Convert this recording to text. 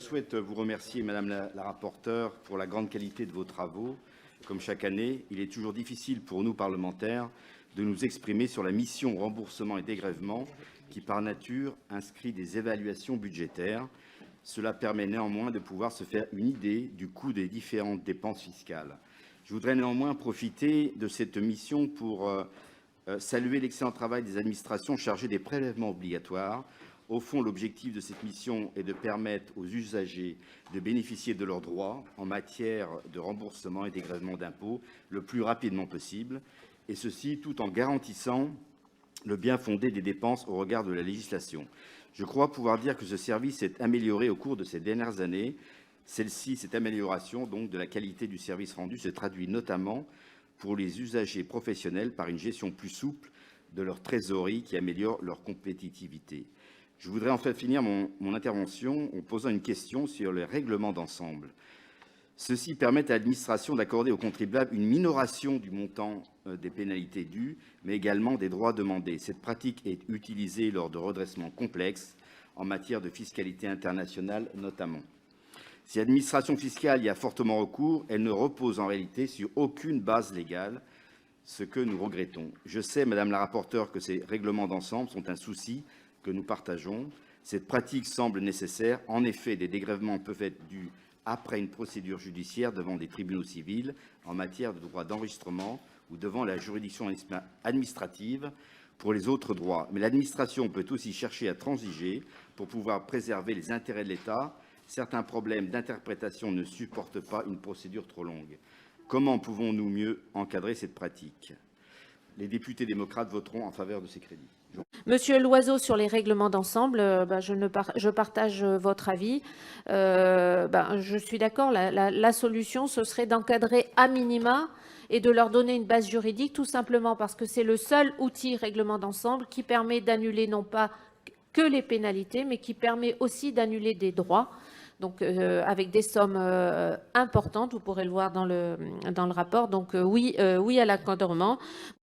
Je souhaite vous remercier, Madame la rapporteure, pour la grande qualité de vos travaux. Comme chaque année, il est toujours difficile pour nous, parlementaires, de nous exprimer sur la mission remboursement et dégrèvement qui, par nature, inscrit des évaluations budgétaires. Cela permet néanmoins de pouvoir se faire une idée du coût des différentes dépenses fiscales. Je voudrais néanmoins profiter de cette mission pour saluer l'excellent travail des administrations chargées des prélèvements obligatoires. Au fond, l'objectif de cette mission est de permettre aux usagers de bénéficier de leurs droits en matière de remboursement et dégrèvement d'impôts le plus rapidement possible, et ceci tout en garantissant le bien-fondé des dépenses au regard de la législation. Je crois pouvoir dire que ce service s'est amélioré au cours de ces dernières années. Cette amélioration donc de la qualité du service rendu se traduit notamment pour les usagers professionnels par une gestion plus souple de leur trésorerie qui améliore leur compétitivité. Je voudrais en fait finir mon intervention en posant une question sur les règlements d'ensemble. Ceux-ci permettent à l'administration d'accorder aux contribuables une minoration du montant des pénalités dues, mais également des droits demandés. Cette pratique est utilisée lors de redressements complexes en matière de fiscalité internationale notamment. Si l'administration fiscale y a fortement recours, elle ne repose en réalité sur aucune base légale, ce que nous regrettons. Je sais, Madame la rapporteure, que ces règlements d'ensemble sont un souci que nous partageons. Cette pratique semble nécessaire. En effet, des dégrèvements peuvent être dus après une procédure judiciaire devant des tribunaux civils en matière de droit d'enregistrement ou devant la juridiction administrative pour les autres droits. Mais l'administration peut aussi chercher à transiger pour pouvoir préserver les intérêts de l'État. Certains problèmes d'interprétation ne supportent pas une procédure trop longue. Comment pouvons-nous mieux encadrer cette pratique? Les députés démocrates voteront en faveur de ces crédits. Monsieur Loiseau, sur les règlements d'ensemble, je partage votre avis. Je suis d'accord, la solution, ce serait d'encadrer à minima et de leur donner une base juridique, tout simplement parce que c'est le seul outil règlement d'ensemble qui permet d'annuler non pas que les pénalités, mais qui permet aussi d'annuler des droits. Donc, avec des sommes importantes, vous pourrez le voir dans le rapport. Donc, oui à l'encadrement.